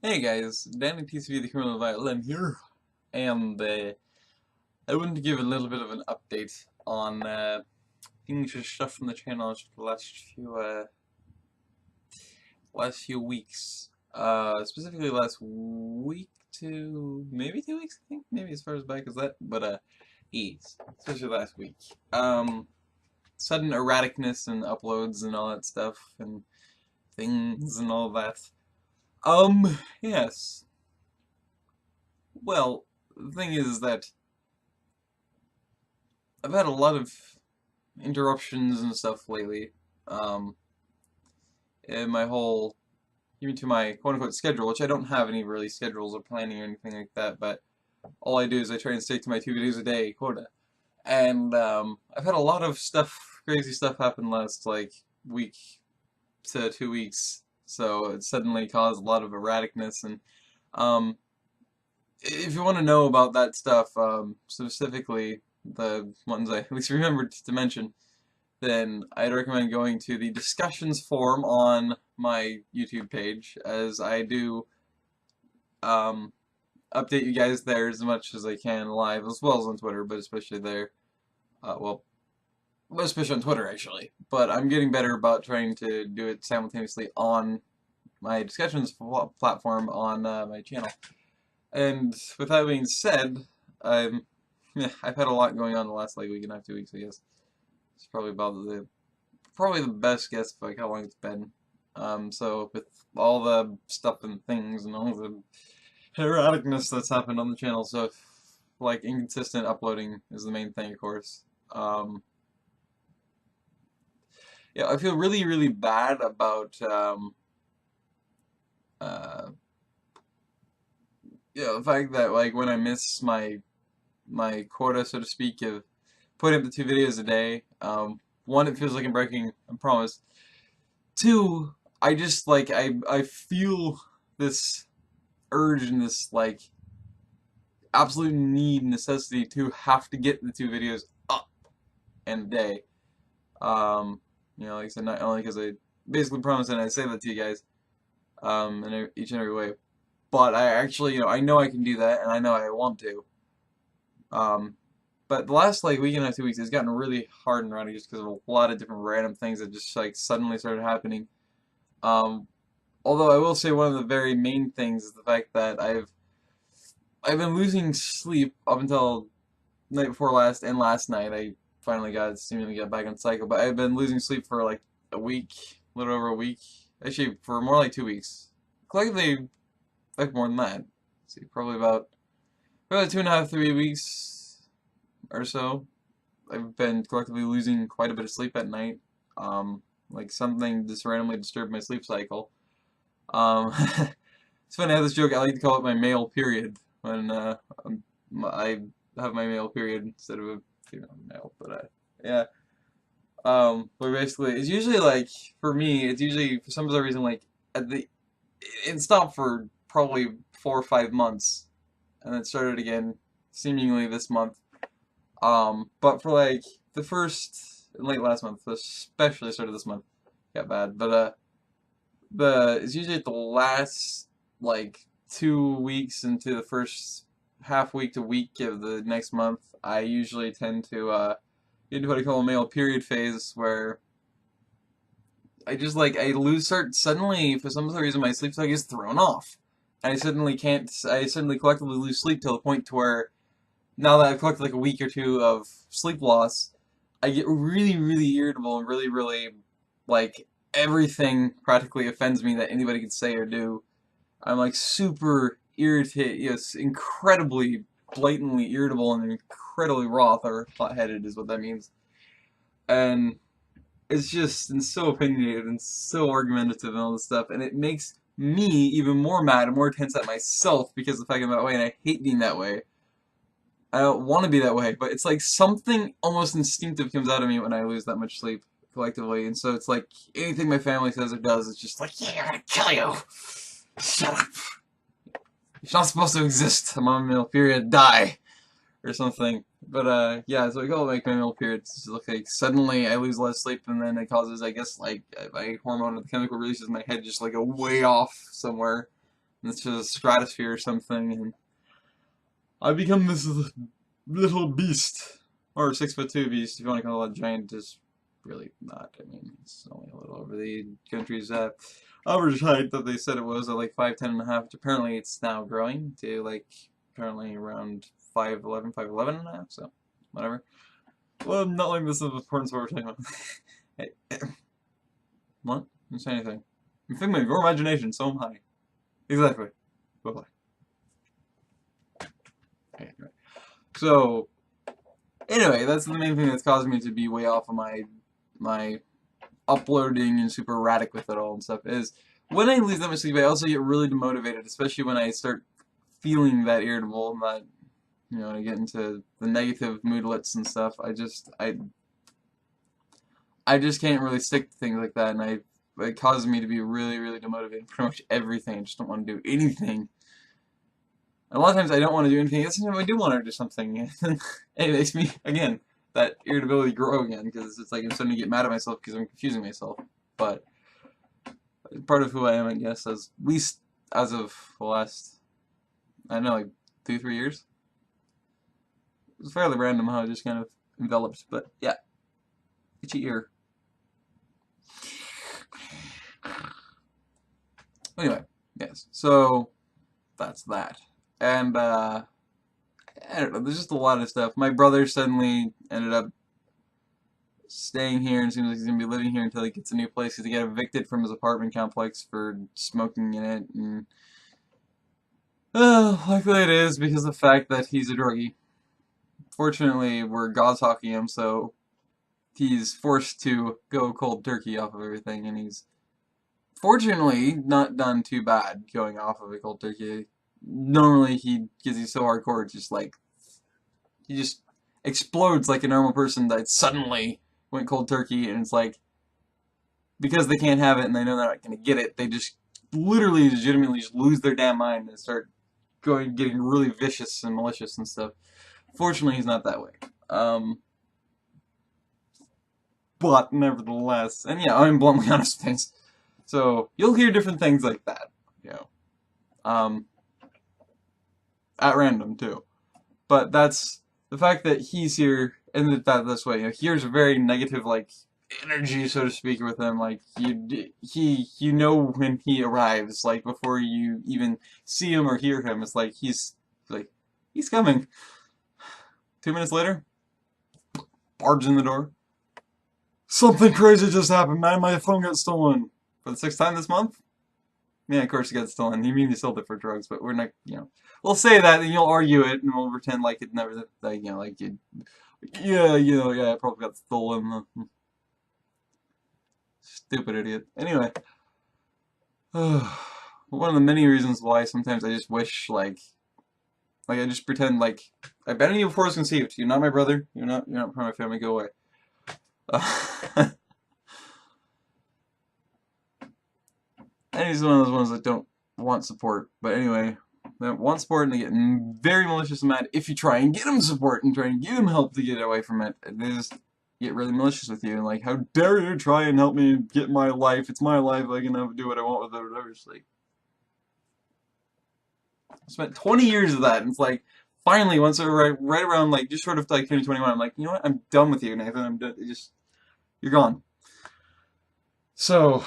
Hey guys, Danny TCV TheCriminalViolin here, and I wanted to give a little bit of an update on things and stuff from the channel just the last few weeks. Specifically last week to maybe 2 weeks, I think, maybe as far as back as that, but especially last week. Sudden erraticness and uploads and all that stuff and things and all that. Yes. Well, the thing is that I've had a lot of interruptions and stuff lately. Um, in my whole, even to my quote-unquote schedule, which I don't have any really schedules or planning or anything like that, but all I do is I try and stick to my 2 videos a day quota. And I've had a lot of stuff, crazy stuff happen last, like, week to 2 weeks. So it suddenly caused a lot of erraticness. And um, if you want to know about that stuff, specifically the ones I at least remembered to mention, then I'd recommend going to the discussions forum on my YouTube page, as I do um, update you guys there as much as I can live, as well as on Twitter, but especially there. Well, especially on Twitter, actually. But I'm getting better about trying to do it simultaneously on my discussions platform on my channel. And with that being said, I'm yeah, I've had a lot going on the last like week and a half, 2 weeks, I guess. It's probably the best guess of like how long it's been. So with all the stuff and things and all the erraticness that's happened on the channel, so like inconsistent uploading is the main thing, of course. Yeah, I feel really, really bad about uh, the fact that like when I miss my quota, so to speak, of putting up the 2 videos a day. One, it feels like I'm breaking a promise. Two, I just like I feel this urge and this like absolute need, necessity to have to get the 2 videos up in a day. Like I said, not only because I basically promised and I say that to you guys, in each and every way, but I actually, I know I can do that and I know I want to. Um, but the last like week and a half, 2 weeks, it's gotten really hard and rowdy just because of a lot of different random things that just like suddenly started happening. Um, Although I will say one of the very main things is the fact that I've been losing sleep up until night before last and last night. I finally seemingly got back on cycle, but I've been losing sleep for like a week, a little over a week. Actually, for more like 2 weeks. Collectively, like more than that. Let's see, probably 2.5, 3 weeks or so. I've been collectively losing quite a bit of sleep at night. Like something just randomly disturbed my sleep cycle. Um, it's funny, I have this joke, I like to call it my male period, when I have my male period instead of a female male, but yeah. But basically, it's usually like, for me, it's usually, for some bizarre reason, like, it stopped for probably 4 or 5 months, and then started again, seemingly this month. But for like, late last month, especially started this month, got bad, but it's usually at the last like 2 weeks into the first half week to week of the next month. I usually tend to get into what I call a male period phase, where I lose start suddenly, for some other reason, my sleep cycle is thrown off. And I suddenly collectively lose sleep till the point to where, now that I've collected like a week or two of sleep loss, I get really, really irritable and really, really, like, everything practically offends me that anybody could say or do. I'm like super irritated, yes, incredibly, blatantly irritable and incredibly wroth or hot-headed is what that means. And it's just, and so opinionated and so argumentative and all this stuff, and it makes me even more mad and more tense at myself because of the fact I'm that way, and I hate being that way. I don't want to be that way, but it's like something almost instinctive comes out of me when I lose that much sleep collectively, and so it's like anything my family says or does, it's just like, yeah, I'm gonna kill you. Shut up. You're not supposed to exist. I'm on a male period. Die. Or something. But, yeah, so I call it like my male period. It's just like suddenly I lose less sleep, and then it causes, I guess, like, my hormone and the chemical releases in my head just like go way off somewhere. It's just a stratosphere or something, and I become this little beast, or 6'2" beast, if you want to call it a giant. Is really not. I mean, it's only a little over the country's average height that they said it was at like 5'10.5", which apparently it's now growing to like apparently around 5'11", 5'11.5", so whatever. Well, not like this is important what we're talking about. Hey, what? Didn't say anything. I'm figment of your imagination, so am I. Exactly. Bye-bye. Okay, right. So, anyway, that's the main thing that's caused me to be way off of my uploading and super erratic with it all and stuff, is when I lose that much sleep, I also get really demotivated, especially when I start feeling that irritable and that, you know, I get into the negative moodlets and stuff. I just can't really stick to things like that, and it causes me to be really, really demotivated. Pretty much everything. I just don't want to do anything. And a lot of times I don't want to do anything. Sometimes I do want to do something, and it makes me again that irritability grow again because it's like I'm starting to get mad at myself because I'm confusing myself. But part of who I am, I guess, at least as of the last, I don't know, like 2-3 years. It's fairly random how it just kind of enveloped, but yeah, itchy ear. Anyway, yes, so that's that. And, I don't know, there's just a lot of stuff. My brother suddenly ended up staying here and seems like he's going to be living here until he gets a new place because he got evicted from his apartment complex for smoking in it. And, likely it is because of the fact that he's a druggie. Fortunately, we're god-talking him, so he's forced to go cold turkey off of everything, and he's fortunately not done too bad going off of a cold turkey. Normally, because he's so hardcore, it's just like, he just explodes like a normal person that suddenly went cold turkey, and it's like, because they can't have it and they know they're not going to get it, they just literally, legitimately just lose their damn mind and start getting really vicious and malicious and stuff. Fortunately, he's not that way. But nevertheless, and yeah, I'm bluntly honest with things. So you'll hear different things like that, you know, at random too. But that's the fact that he's here and that this way. You know, here's a very negative like energy, so to speak, with him. Like you know when he arrives, like before you even see him or hear him. It's like he's coming. 2 minutes later, barge in the door. Something crazy just happened, man. My phone got stolen. For the 6th time this month? Yeah, of course it got stolen. You mean you sold it for drugs, but we're not, you know. We'll say that, and you'll argue it, and we'll pretend like it never, like, you know, like it, yeah, you know, yeah, it probably got stolen. Stupid idiot. Anyway. One of the many reasons why sometimes I just wish, like I just pretend like, I've been in you before I was conceived. You're not my brother. You're not part of my family. Go away. And he's one of those ones that don't want support. But anyway, they don't want support and they get very malicious and mad if you try and get them support and try and give them help to get away from it. They just get really malicious with you and like, how dare you try and help me get my life? It's my life. I can do what I want with it or whatever. It's like, I spent 20 years of that, and it's like, finally, once right around like just sort of like 2021, I'm like, you know what? I'm done with you, Nathan. I'm done. You're gone. So.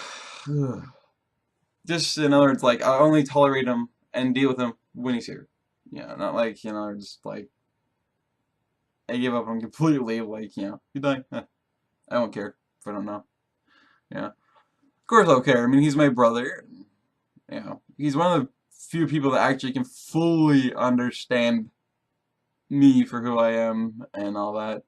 Just in other words, like, I only tolerate him and deal with him when he's here. Yeah, not like, you know, just like, I give up on him completely, like, you know, you die. I don't care if I don't know. Yeah. Of course I'll care. I mean, he's my brother. You know, he's one of the few people that actually can fully understand me for who I am and all that.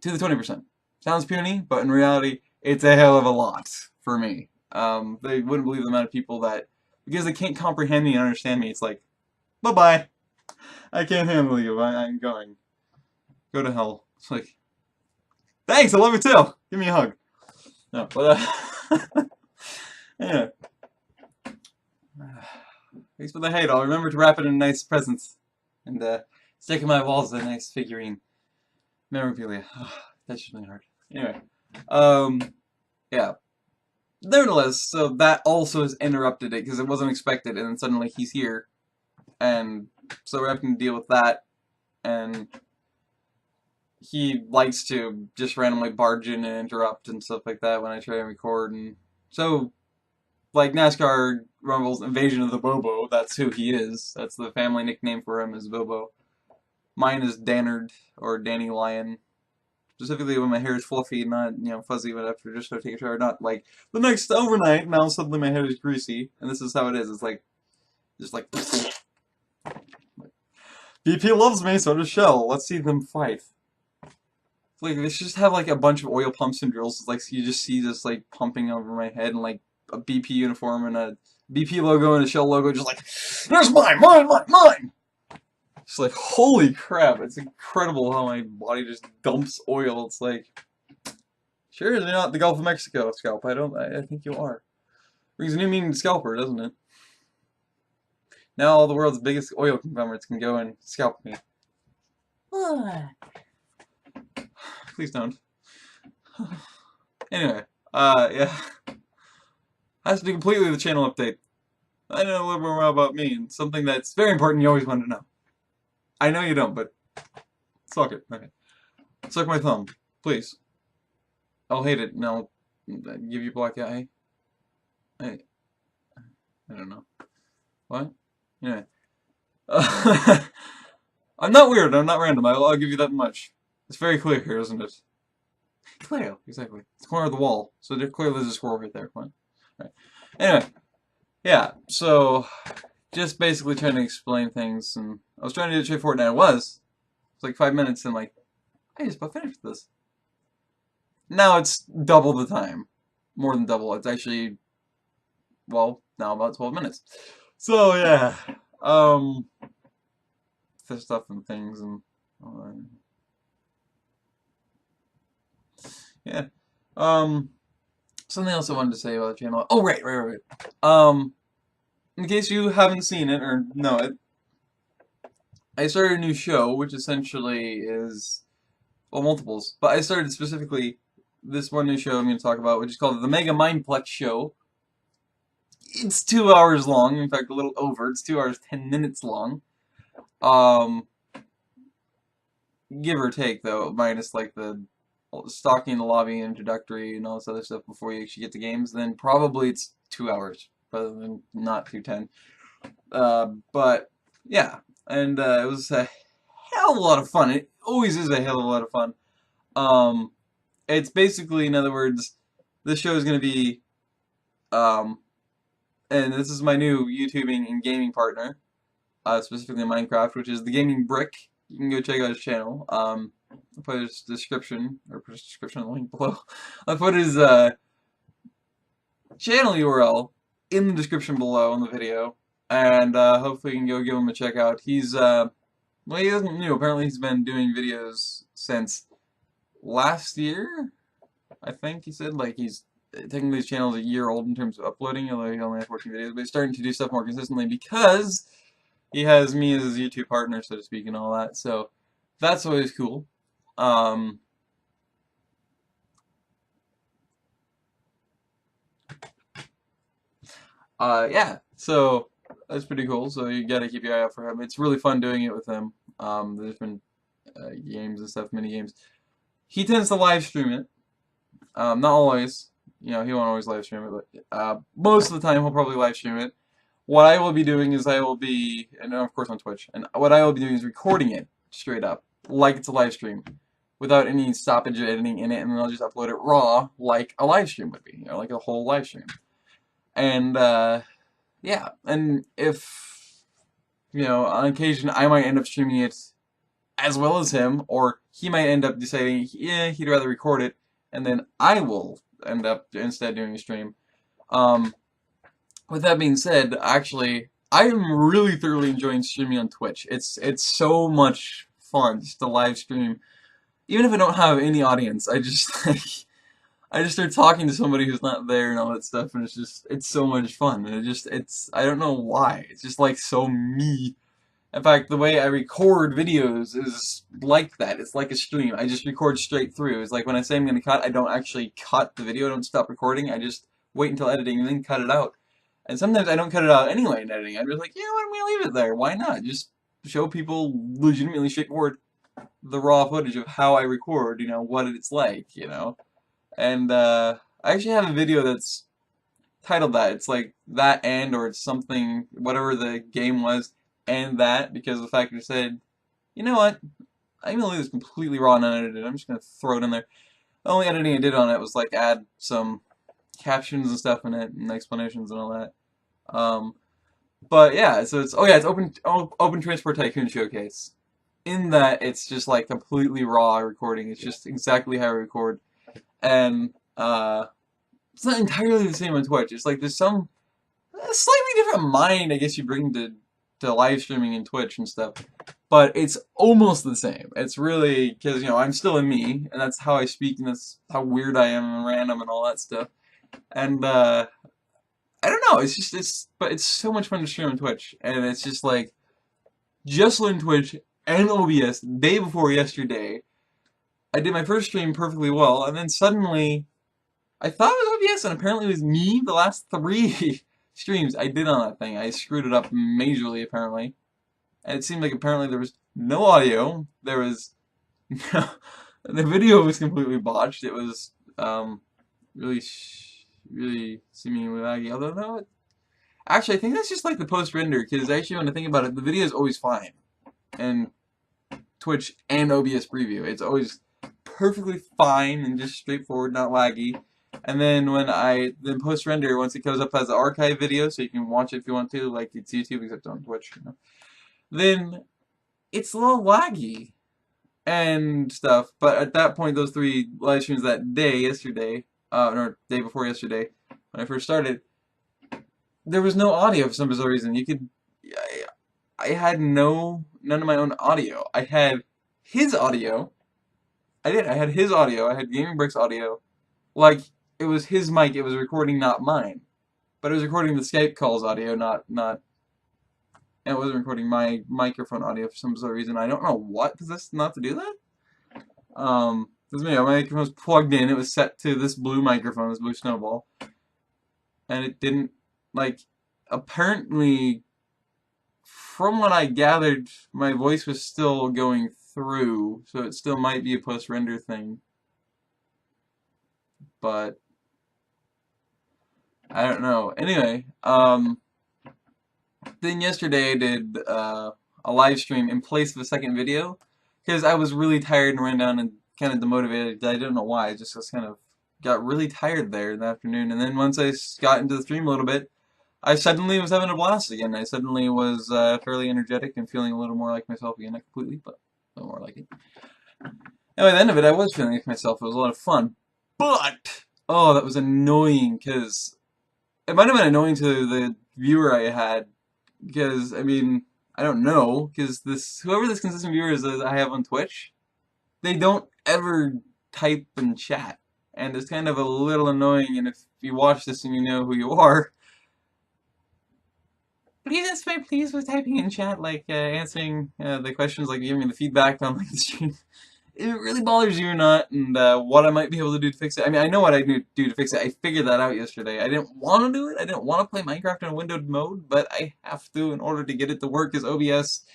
To the 20%. Sounds puny, but in reality, it's a hell of a lot for me. They wouldn't believe the amount of people that, because they can't comprehend me and understand me, it's like, bye-bye. I can't handle you. I'm going. Go to hell. It's like, thanks, I love you too. Give me a hug. No, but, yeah. Thanks for the hate. I'll remember to wrap it in a nice present. And, stick in my walls a nice figurine. Memorabilia. That's just really hard. Anyway. Yeah. nevertheless, so that also has interrupted it because it wasn't expected, and then suddenly he's here, and so we're having to deal with that, and he likes to just randomly barge in and interrupt and stuff like that when I try to record, and so, like NASCAR Rumble's Invasion of the Bobo, that's who he is. That's the family nickname for him, is Bobo. Mine is Dannard, or Danny Lion. Specifically when my hair is fluffy, not, fuzzy, but after just so take a shower, not like the next overnight, now suddenly my hair is greasy, and this is how it is. It's like, just like, BP loves me, so does Shell. Let's see them fight. Like, they should just have, like, a bunch of oil pumps and drills. It's like, so you just see this, like, pumping over my head, and, like, a BP uniform and a BP logo and a Shell logo, just like, there's mine! It's like, holy crap, it's incredible how my body just dumps oil. It's like, sure, you're not the Gulf of Mexico, Scalp. I think you are. Brings a new meaning to scalper, doesn't it? Now all the world's biggest oil conglomerates can go and scalp me. Please don't. Anyway, yeah. Has to be completely the channel update. I know a little bit more about me, and something that's very important you always want to know. I know you don't, but suck it. Okay. Suck my thumb, please. I'll hate it, and I'll give you black eye. I don't know. What? Anyway. I'm not weird, I'm not random, I'll give you that much. It's very clear here, isn't it? Clear, exactly. It's the corner of the wall, so clearly there's a squirrel right there. Right. Anyway, yeah, so just basically trying to explain things, and I was trying to do it straightforward, and I was. It's like 5 minutes, and like, I just about finished this. Now it's double the time. More than double. It's actually, well, now about 12 minutes. So, yeah. There's stuff and things, and yeah. Something else I wanted to say about the channel. Oh, right. In case you haven't seen it, or know it, I started a new show, which essentially is, well, multiples. But I started specifically this one new show I'm going to talk about, which is called The Mega Mindplex Show. It's 2 hours long, in fact, a little over. It's 2 hours, 10 minutes long. Give or take, though, minus, like, the stalking the lobby, introductory, and all this other stuff before you actually get to games, then probably it's 2 hours, rather than not 210. But, yeah, and it was a hell of a lot of fun. It always is a hell of a lot of fun. It's basically, in other words, this show is going to be, and this is my new YouTubing and gaming partner, specifically Minecraft, which is The Gaming Brick. You can go check out his channel. I'll put his description, or put his description in the link below. I'll put his channel URL in the description below in the video, and hopefully you can go give him a check out. He's, well, he isn't new. Apparently he's been doing videos since last year, I think he said. Like, he's, technically his channel is a year old in terms of uploading, although he only has 14 videos, but he's starting to do stuff more consistently because he has me as his YouTube partner, so to speak, and all that, so that's always cool. Yeah, so that's pretty cool, so you gotta keep your eye out for him. It's really fun doing it with him. There's been games and stuff, mini games. He tends to live stream it. Not always. He won't always live stream it, but most of the time he'll probably live stream it. What I will be doing is I will be, and of course on Twitch, and what I will be doing is recording it straight up, like it's a live stream, without any stoppage or editing in it, and then I'll just upload it raw, like a live stream would be, like a whole live stream. And, yeah, and if, on occasion I might end up streaming it as well as him, or he might end up deciding, yeah, he'd rather record it, and then I will end up instead doing a stream. With that being said, actually, I am really thoroughly enjoying streaming on Twitch. It's so much fun just to live stream. Even if I don't have any audience, I just I just start talking to somebody who's not there and all that stuff, and it's so much fun. And I don't know why. It's just like so me. In fact, the way I record videos is like that. It's like a stream. I just record straight through. It's like when I say I'm going to cut, I don't actually cut the video. I don't stop recording. I just wait until editing and then cut it out. And sometimes I don't cut it out anyway in editing. I'm just like, you know what, I'm gonna leave it there. Why not? Just show people legitimately straightforward the raw footage of how I record, you know, what it's like, you know. And I actually have a video that's titled that. It's like that and or it's something, whatever the game was, and that, because the factor said, you know what, I'm gonna leave this completely raw and unedited. I'm just gonna throw it in there. The only editing I did on it was like add some captions and stuff in it and explanations and all that. Um, but yeah, so it's it's Open Transport Tycoon Showcase. In that, it's just like completely raw recording. It's just exactly how I record, and it's not entirely the same on Twitch. It's like there's some a slightly different mind, I guess, you bring to live streaming and Twitch and stuff. But it's almost the same. It's really, because, you know, I'm still in me, and that's how I speak, and that's how weird I am and random and all that stuff. And, I don't know, but it's so much fun to stream on Twitch, and it's just like, just learned Twitch and OBS day before yesterday. I did my first stream perfectly well, and then suddenly, I thought it was OBS, and apparently it was me the last 3 streams I did on that thing. I screwed it up majorly, apparently. And it seemed like apparently there was no audio. There was the video was completely botched. It was really really seemingly laggy. Although no, actually I think that's just like the post render, because actually when I think about it, the video is always fine. And Twitch and OBS preview, it's always perfectly fine and just straightforward, not laggy. And then when then post render, once it goes up as an archive video, so you can watch it if you want to, like it's YouTube except on Twitch, you know, then it's a little laggy and stuff. But at that point, those 3 live streams that day, yesterday, or day before yesterday, when I first started, there was no audio for some bizarre reason. I had none of my own audio. I had his audio. I had his audio. I had Gaming Brick's audio. Like, it was his mic. It was recording, not mine. But it was recording the Skype calls audio, not and it wasn't recording my microphone audio for some bizarre reason. I don't know what possessed not to do that. This my microphone was plugged in. It was set to this blue microphone, this blue Snowball, and it didn't, like, apparently, from what I gathered, my voice was still going through, so it still might be a post-render thing. But I don't know. Anyway, then yesterday I did a live stream in place of a second video, because I was really tired and ran down and kind of demotivated. I don't know why. I just kind of got really tired there in the afternoon. And then once I got into the stream a little bit, I suddenly was having a blast again. I suddenly was fairly energetic and feeling a little more like myself again. Not completely, but a little more like it. And by the end of it, I was feeling like myself. It was a lot of fun. But, oh, that was annoying, because it might have been annoying to the viewer I had, because, I mean, I don't know, because whoever this consistent viewer is that I have on Twitch, they don't ever type and chat, and it's kind of a little annoying, and if you watch this and you know who you are, please answer me, please, with typing in chat, like, answering the questions, like, giving me the feedback on, like, the stream. If it really bothers you or not, and what I might be able to do to fix it. I mean, I know what I need to do to fix it. I figured that out yesterday. I didn't want to do it. I didn't want to play Minecraft in a windowed mode, but I have to in order to get it to work, because OBS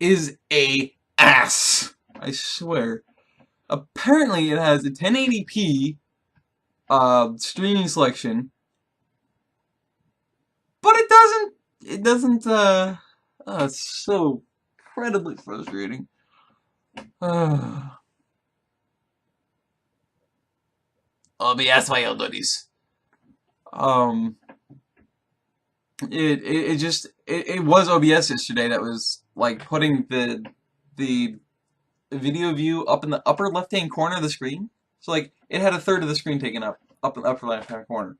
is a ass. I swear. Apparently, it has a 1080p streaming selection, but it doesn't. It's so incredibly frustrating. OBS Violinis. Um, it was OBS yesterday that was like putting the video view up in the upper left hand corner of the screen. So like it had a third of the screen taken up in the upper left hand corner.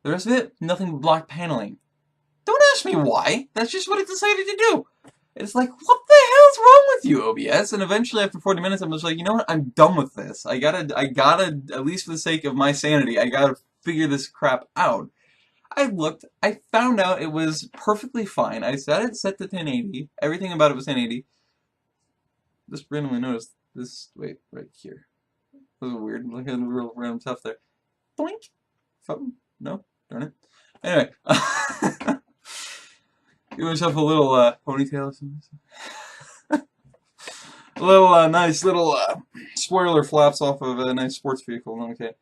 The rest of it, nothing but block paneling. Don't ask me why. That's just what it decided to do. It's like, what the hell's wrong with you, OBS? And eventually, after 40 minutes, I'm just like, you know what? I'm done with this. I gotta, at least for the sake of my sanity, I gotta figure this crap out. I looked, I found out it was perfectly fine. I set it set to 1080. Everything about it was 1080. Just randomly noticed this, wait, right here. This is weird. Look at the real random stuff there. Boink. Something. No? Darn it. Anyway. Give myself a little ponytail or something. A little nice little spoiler flaps off of a nice sports vehicle. Okay.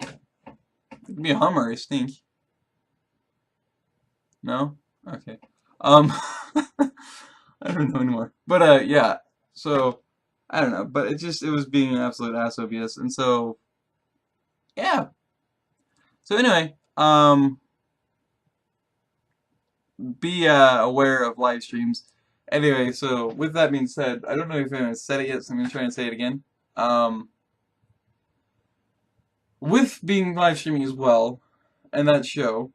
It could be a Hummer, I think. No? Okay. I don't know anymore. But yeah. So I don't know. But it was being an absolute ass obvious, and so yeah. So anyway, be aware of live streams. Anyway, so with that being said, I don't know if anyone said it yet, so I'm gonna try and say it again. With being live streaming as well, and that show,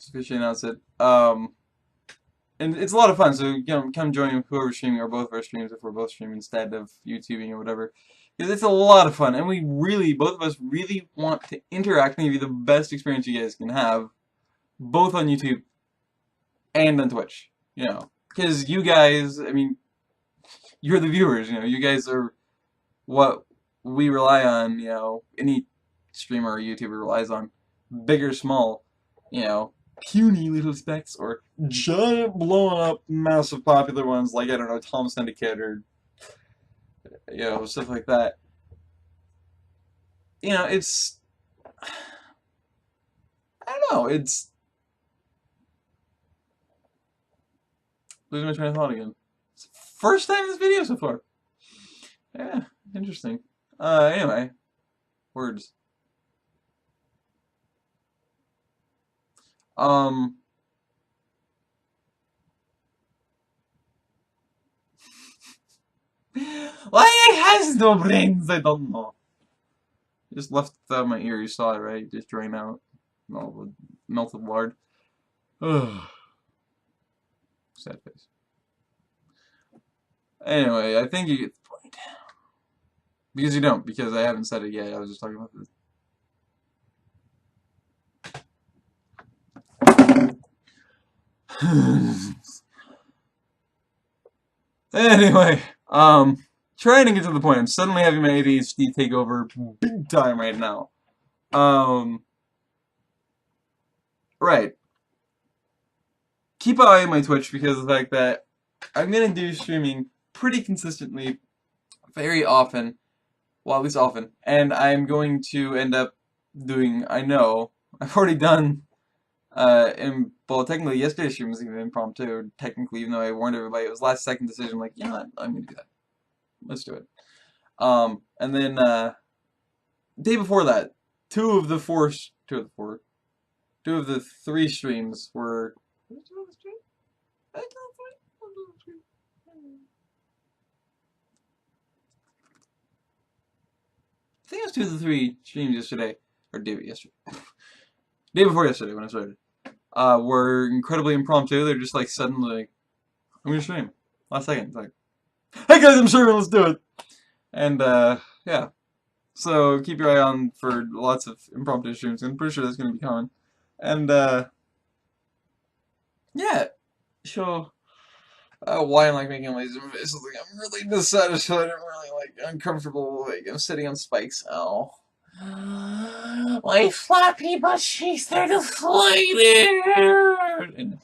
officially announced it. And it's a lot of fun. So come join whoever's streaming or both of our streams if we're both streaming instead of YouTubing or whatever. Because it's a lot of fun, and we really, both of us, really want to interact and give you the best experience you guys can have, both on YouTube and on Twitch. You know, because you guys, I mean, you're the viewers. You know, you guys are what we rely on. You know, any streamer or YouTuber relies on, big or small. You know, puny little specs or giant blowing up massive popular ones like, I don't know, Tom Syndicate or, you know, stuff like that. You know, it's, I don't know, it's, losing my train of thought again. It's the first time in this video so far. Yeah, interesting. Anyway, words. Why it has no brains, I don't know. Just left out my ear, you saw it, right? Just drain out all the melted lard. Ugh. Sad face. Anyway, I think you get the point. Because you don't, because I haven't said it yet. I was just talking about this. Anyway, trying to get to the point. I'm suddenly having my ADHD take over big time right now. Right. Keep an eye on my Twitch because of the fact that I'm gonna do streaming pretty consistently, very often. Well, at least often. And I'm going to end up doing, I know, I've already done, well, technically yesterday's stream was even impromptu, technically, even though I warned everybody. It was last second decision, like, you know what, I'm gonna do that. Let's do it. And then, day before that, two of the three streams were, I think it was 2 of the 3 streams yesterday, or day before yesterday when I started, were incredibly impromptu. They're just like suddenly like, I'm gonna stream. Last second, it's like, hey guys, I'm streaming, let's do it. And yeah. So keep your eye on for lots of impromptu streams. I'm pretty sure that's gonna be coming. And yeah. So why I'm like making all these faces, like I'm really dissatisfied, I'm really like uncomfortable, like I'm sitting on spikes. Oh. My flappy butt cheeks, they're deflated. And,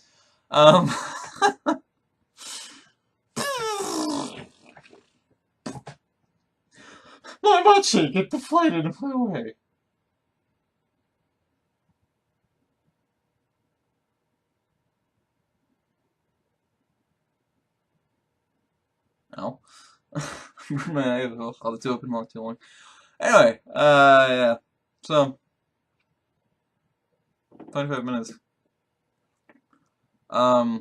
my butt cheek get deflated and flew away. Ow. My eye was all the two open long too long. Anyway, yeah. So 25 minutes. Now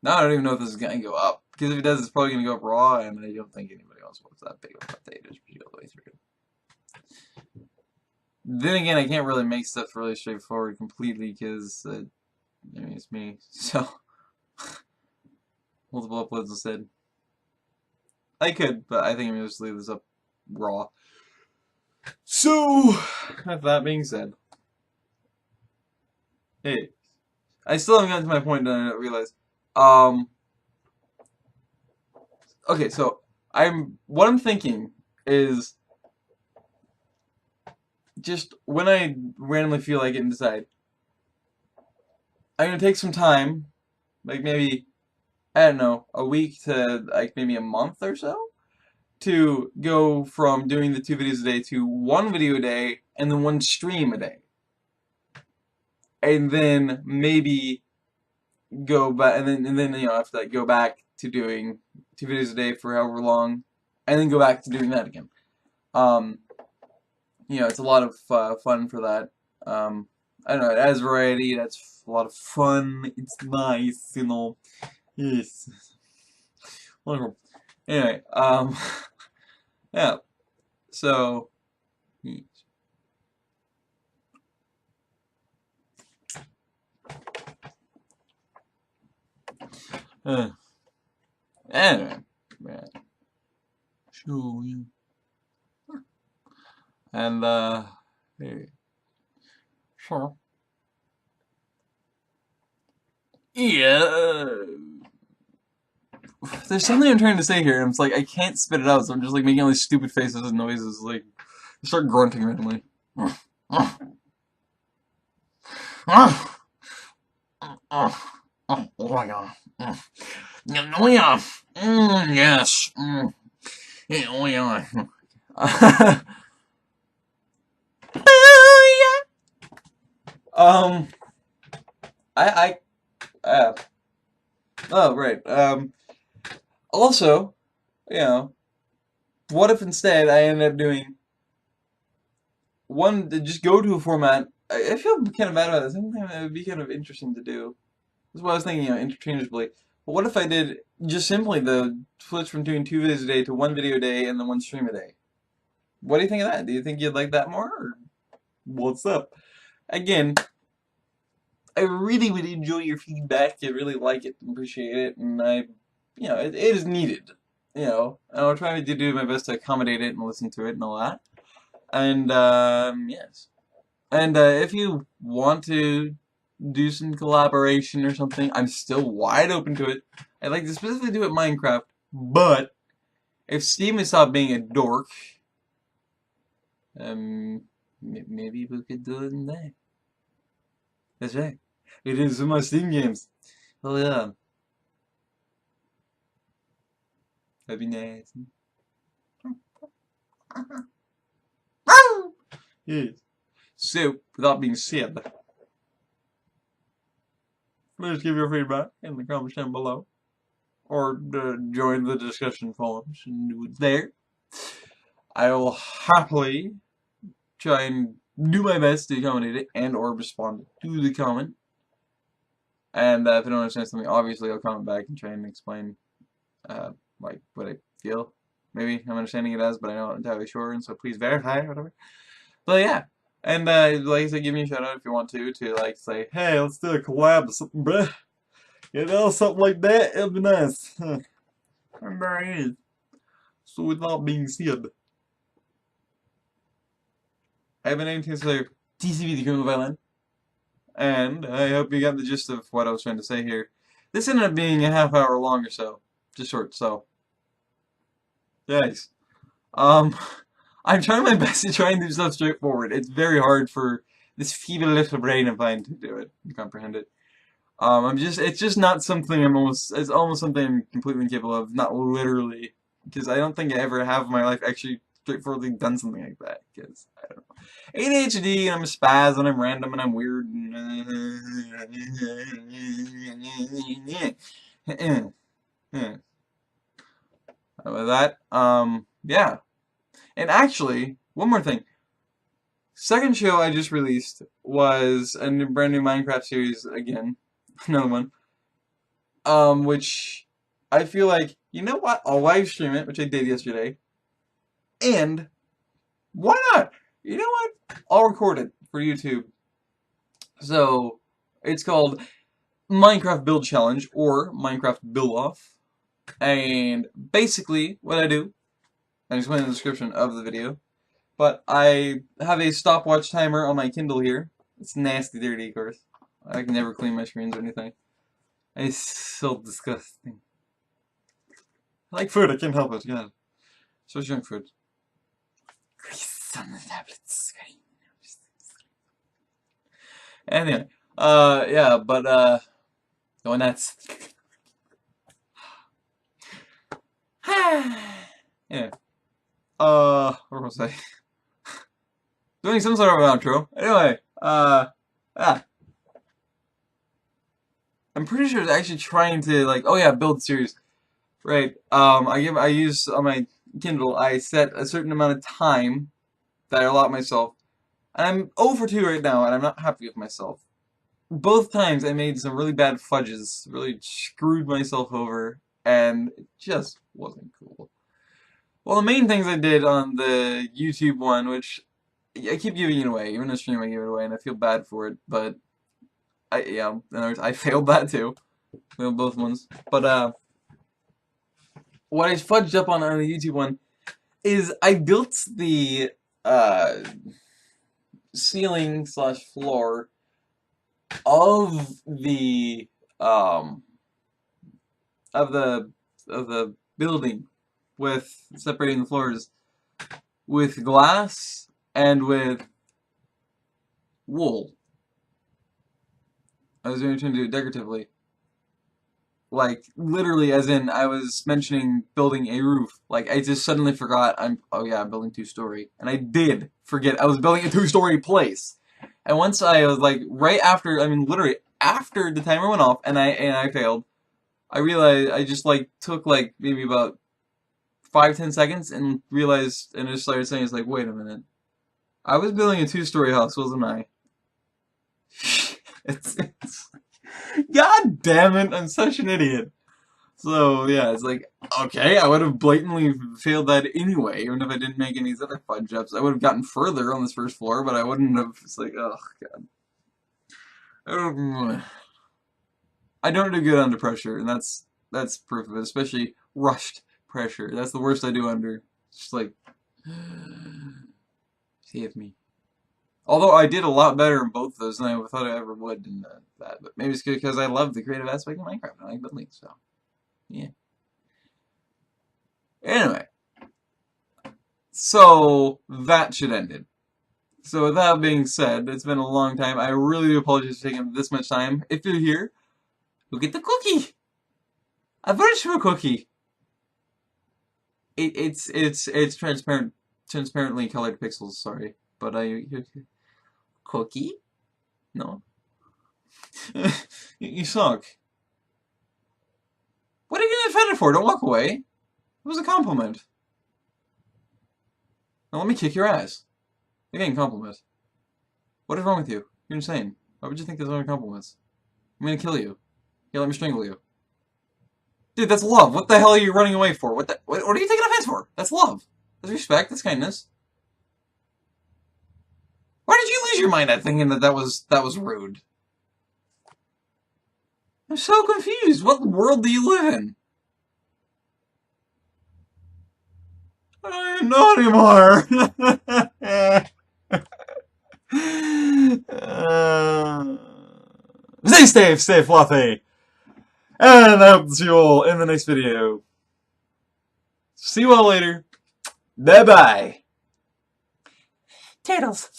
I don't even know if this is gonna go up. Because if it does, it's probably gonna go up raw, and I don't think anybody else wants that big of a update. Just all the way through. Then again, I can't really make stuff really straightforward completely because, I mean, it's me. So, multiple uploads instead. I could, but I think I'm gonna just leave this up raw. So, with that being said, hey, I still haven't gotten to my point and I realized, okay, so what I'm thinking is, just when I randomly feel like it and decide, I'm gonna take some time, like maybe, I don't know, a week to like maybe a month or so, to go from doing the 2 videos a day to 1 video a day and then 1 stream a day. And then maybe go back, and then after that go back to doing 2 videos a day for however long, and then go back to doing that again. Um, it's a lot of fun for that. I don't know, it adds variety, that's a lot of fun, it's nice, yes. Wonderful. Anyway, yeah, so, anyway, yeah. So, yeah. And, hey. Sure. Yeah. There's something I'm trying to say here, and it's like, I can't spit it out, so I'm just, like, making all these stupid faces and noises, like, I start grunting randomly. Oh my god. Oh yeah. Yes. Yeah, oh yeah. um, I, oh, right. Also, what if instead I ended up doing just go to a format. I feel kind of bad about this. I think it would be kind of interesting to do. That's what I was thinking, interchangeably. But what if I did just simply the switch from doing 2 videos a day to 1 video a day and then 1 stream a day? What do you think of that? Do you think you'd like that more? Or what's up? Again, I really would enjoy your feedback. I really like it and appreciate it. And it is needed. And I'll try to do my best to accommodate it and listen to it and all that. And, yes. And if you want to do some collaboration or something, I'm still wide open to it. I'd like to specifically do it Minecraft, but if Steam is stop being a dork, maybe we could do it in there. That's right. It is some of my Steam games. Oh yeah. That'd be nice. Yes. So, without being said, please give your feedback in the comments down below. Or join the discussion forums and do it there. I will happily try and do my best to accommodate it and or respond to the comment. And if I don't understand something, obviously I'll comment back and try and explain like what I feel. Maybe I'm understanding it as, but I'm not entirely sure, and so please verify or whatever. But yeah. And like I said, give me a shout out if you want to like say, hey, let's do a collab or something, bruh. Something like that, it'd be nice. And there it is. So without being said, I haven't anything to say. TCV, TheCriminalViolin. And I hope you got the gist of what I was trying to say here. This ended up being a half-hour long or so. Just short, so. Thanks. I'm trying my best to try and do stuff straightforward. It's very hard for this feeble little brain of mine to do it, and comprehend it. It's just not something it's almost something I'm completely incapable of, not literally, because I don't think I ever have in my life actually straightforwardly done something like that, because, I don't know. ADHD, and I'm a spaz, and I'm random, and I'm weird, and with that, yeah. And actually, one more thing. Second show I just released was a brand new Minecraft series again. Another one. Which I feel like, you know what? I'll live stream it, which I did yesterday. And why not? You know what? I'll record it for YouTube. So it's called Minecraft Build Challenge or Minecraft Build Off. And basically what I do, I explain in the description of the video, but I have a stopwatch timer on my Kindle here. It's nasty dirty, of course. I can never clean my screens or anything. It's so disgusting. I like food, I can't help it, God. So junk food. Grease on the tablet screen. Anyway, yeah, but, going nuts. Yeah. What was I? Doing some sort of an outro. Anyway, ah. I'm pretty sure it's actually trying to, like, oh yeah, build series. Right. I use, on my Kindle, I set a certain amount of time that I allot myself. And I'm 0 for 2 right now, and I'm not happy with myself. Both times I made some really bad fudges, really screwed myself over, and it just wasn't cool. Well, the main things I did on the YouTube one, which I keep giving it away, even in the stream I give it away, and I feel bad for it, but yeah, in other words, I failed that too. Failed both ones. But, what I fudged up on the YouTube one is I built the, ceiling slash floor of the, um, of the building with separating the floors with glass and with wool. I was trying to do it decoratively. Like, literally, as in, I was mentioning building a roof. Like, I just suddenly forgot oh yeah, I'm building 2-story. And I did forget I was building a 2-story place. And once I was, like, right after, I mean, literally, after the timer went off and I failed, I realized, I just, like, took, like, maybe about 5-10 seconds and realized, and I just started saying, it's like, wait a minute. I was building a 2-story house, wasn't I? it's God damn it, I'm such an idiot. So, yeah, it's like, okay, I would have blatantly failed that anyway, even if I didn't make any other fudge ups. I would have gotten further on this first floor, but I wouldn't have, it's like, oh, God. I don't do good under pressure, and that's proof of it, especially rushed pressure. That's the worst I do under. It's just like, save me. Although I did a lot better in both of those than I thought I ever would in that. But maybe it's because I love the creative aspect of Minecraft. I like building, so yeah. Anyway, so that should end it. So with that being said, it's been a long time. I really do apologize for taking this much time. If you're here, look at the cookie. A virtual cookie. It's transparently colored pixels. Sorry, but cookie. No. You suck. What are you getting offended for? Don't walk away. It was a compliment. Now let me kick your ass. You're getting compliments. What is wrong with you? You're insane. Why would you think there's only compliments? I'm gonna kill you. Here, let me strangle you. Dude, that's love. What the hell are you running away for? What are you taking offense for? That's love. That's respect. That's kindness. Why did you lose your mind at thinking that was rude? I'm so confused. What world do you live in? Not anymore. Stay safe, stay fluffy. And I hope to see you all in the next video. See you all later. Bye-bye. Turtles.